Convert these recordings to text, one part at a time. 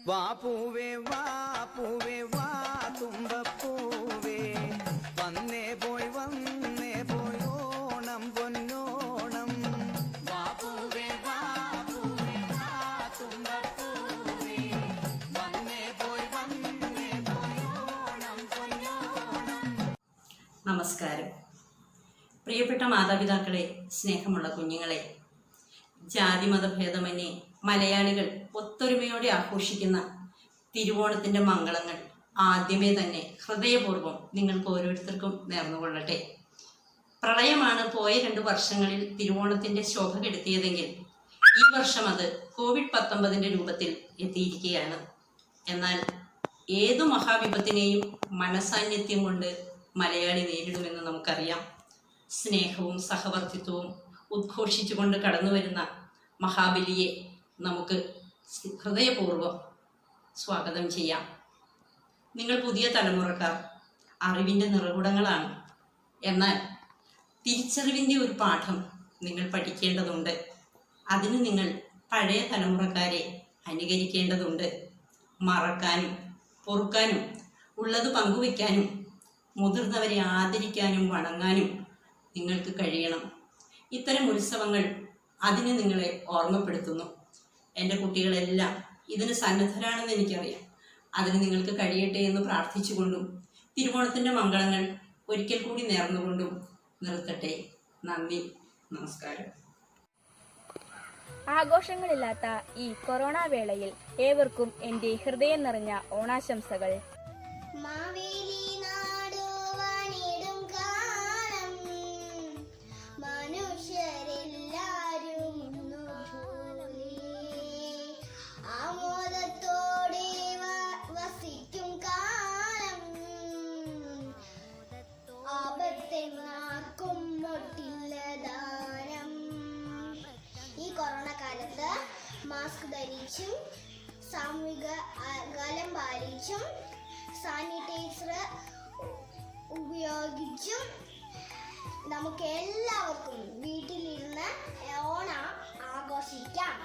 വാ പൂവേ വാ പൂവേ വാ തുമ്പപ്പൂവേ, വന്നേ പോയി ഓണം പൊന്നോണം. വാ പൂവേ വാ തുമ്പപ്പൂവേ, വന്നേ പോയി ഓണം പൊന്നോണം. നമസ്കാരം. പ്രിയപ്പെട്ട മാതാപിതാക്കളെ, സ്നേഹമുള്ള കുഞ്ഞുങ്ങളെ, ജാതിമതഭേദമന്യേ മലയാളികൾ ഒത്തൊരുമയോടെ ആഘോഷിക്കുന്ന തിരുവോണത്തിന്റെ മംഗളങ്ങൾ ആദ്യമേ തന്നെ ഹൃദയപൂർവ്വം നിങ്ങൾക്ക് ഓരോരുത്തർക്കും നേർന്നുകൊള്ളട്ടെ. പ്രളയമാണ് പോയ 2 വർഷങ്ങളിൽ തിരുവോണത്തിന്റെ ശോഭ കെടുത്തിയതെങ്കിൽ ഈ വർഷം അത് COVID-19 രൂപത്തിൽ എത്തിയിരിക്കുകയാണ്. എന്നാൽ ഏതു മഹാവിപത്തിനെയും മനസാന്നിധ്യം കൊണ്ട് മലയാളി നേരിടുമെന്ന് നമുക്കറിയാം. സ്നേഹവും സഹവർത്തിത്വവും ഉദ്ഘോഷിച്ചുകൊണ്ട് കടന്നു വരുന്ന മഹാബലിയെ നമുക്ക് ഹൃദയപൂർവ്വം സ്വാഗതം ചെയ്യാം. നിങ്ങൾ പുതിയ തലമുറക്കാർ, അറിവിൻ്റെ നിറകുടങ്ങളാണ്. എന്നാൽ തിരിച്ചറിവിൻ്റെ ഒരു പാഠം നിങ്ങൾ പഠിക്കേണ്ടതുണ്ട്. അതിന് നിങ്ങൾ പഴയ തലമുറക്കാരെ അനുകരിക്കേണ്ടതുണ്ട്. മറക്കാനും പൊറുക്കാനും ഉള്ളത് പങ്കുവയ്ക്കാനും മുതിർന്നവരെ ആദരിക്കാനും വണങ്ങാനും നിങ്ങൾക്ക് കഴിയണം. ഇത്തരം ഉത്സവങ്ങൾ അതിന് നിങ്ങളെ ഓർമ്മപ്പെടുത്തുന്നു. എൻ്റെ കുട്ടികളെല്ലാം ഇതിന് സന്നദ്ധരാണെന്ന് എനിക്കറിയാം. അതിന് നിങ്ങൾക്ക് കഴിയട്ടെ എന്ന് പ്രാർത്ഥിച്ചുകൊണ്ടും തിരുവോണത്തിൻ്റെ മംഗളങ്ങൾ ഒരിക്കൽ കൂടി നേർന്നുകൊണ്ടും നിർത്തട്ടെ. നന്ദി, നമസ്കാരം. ആഘോഷങ്ങളില്ലാത്ത ഈ കൊറോണ വേളയിൽ ഏവർക്കും എൻ്റെ ഹൃദയം നിറഞ്ഞ ഓണാശംസകൾ. ഈ കൊറോണ കാലത്ത് മാസ്ക് ധരിച്ചും സാമൂഹിക അകലം പാലിച്ചും സാനിറ്റൈസർ ഉപയോഗിച്ചും നമുക്ക് എല്ലാവർക്കും വീട്ടിലിരുന്ന് ഓണം ആഘോഷിക്കാം.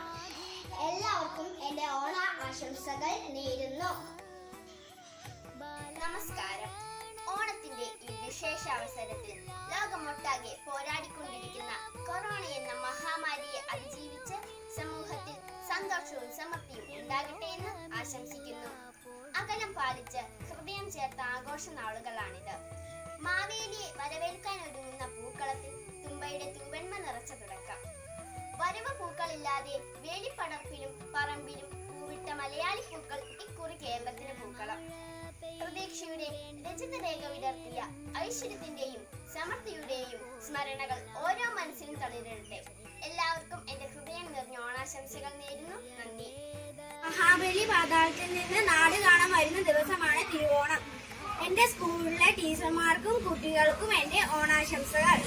എല്ലാവർക്കും എൻ്റെ ഓണ ആശംസകൾ നേരുന്നു. നമസ്കാരം. ഓണത്തിന്റെ ഈ വിശേഷ അവസരത്തിൽ ലോകമൊട്ടാകെ പോരാടിക്കൊണ്ടിരിക്കുന്ന കൊറോണ എന്ന മഹാമാരിയെ അതിജീവിച്ച് സമൂഹത്തിൽ സന്തോഷവും സമൃദ്ധിയും ഉണ്ടാകട്ടെ എന്ന് ആശംസിക്കുന്നു. അകലം പാലിച്ച് ഹൃദയം ചേർത്ത ആഘോഷ നാളുകളാണിത്. മാവേലിയെ വരവേൽക്കാൻ ഒരുങ്ങുന്ന പൂക്കളത്തിൽ തുമ്പയുടെ തൂവന്മ നിറച്ച തുടക്കം. വരവ് പൂക്കളില്ലാതെ വേലിപ്പടർപ്പിലും പറമ്പിലും പൂവിട്ട മലയാളി പൂക്കൾ ഇക്കുറി കേരളത്തിന് പൂക്കളം. പ്രതീക്ഷയുടെ രജതരേഖ വിടർത്തിയ ഐശ്വര്യത്തിന്റെയും സമൃദ്ധിയുടെയും സ്മരണകൾ ഓരോ മനസ്സിലും തളിരട്ടെ. എല്ലാവർക്കും എന്റെ ഹൃദയം നിറഞ്ഞ ഓണാശംസകൾ നേരുന്നു. നന്ദി. മഹാബലി പാതാളത്തിൽ നിന്ന് നാട് കാണാൻ വരുന്ന ദിവസമാണ് തിരുവോണം. എന്റെ സ്കൂളിലെ ടീച്ചർമാർക്കും കുട്ടികൾക്കും എന്റെ ഓണാശംസകൾ.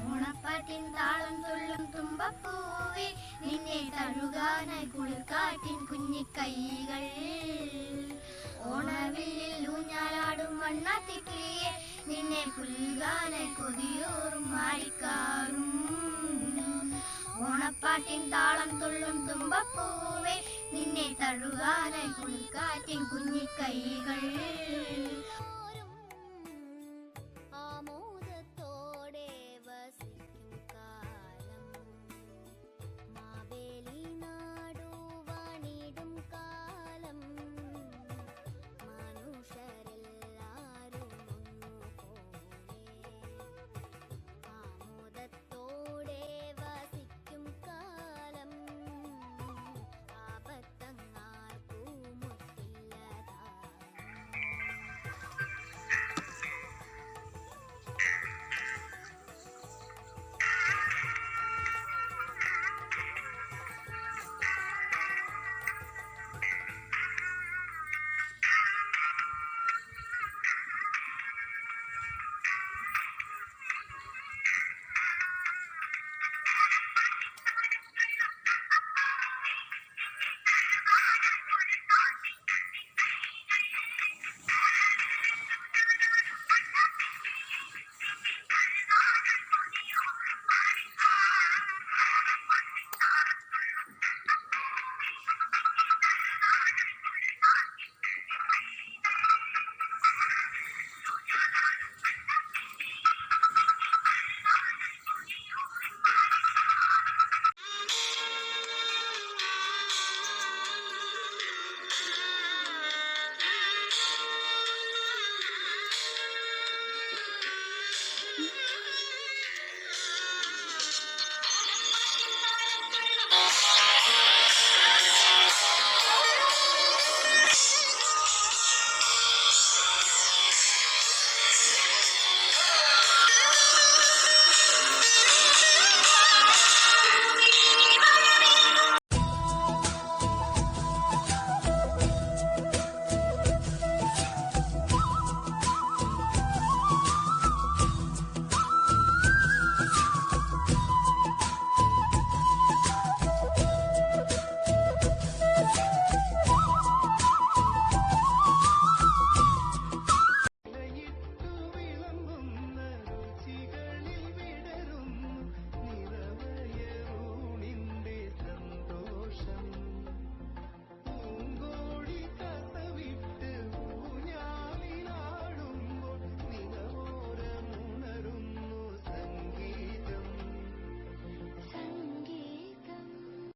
ഓണപ്പാട്ടിൻ താളം തുള്ളും തുമ്പപ്പൂവേ, നിന്നെ തഴുകാനായി കുളിർക്കാറ്റിൻ കുഞ്ഞിക്കൈകൾ. ഓണവില്ലിൽ ഊഞ്ഞാലാടും വണ്ണാത്തിക്കിളിയെ, നിന്നെ പുൽകാനായി കൊതിയൂറും മാറിക്കാറും. ഓണപ്പാട്ടിൻ താളം തുള്ളും തുമ്പപ്പൂവേ, നിന്നെ തഴുകാനായി കുളിർക്കാറ്റിൻ കുഞ്ഞിക്കൈകൾ.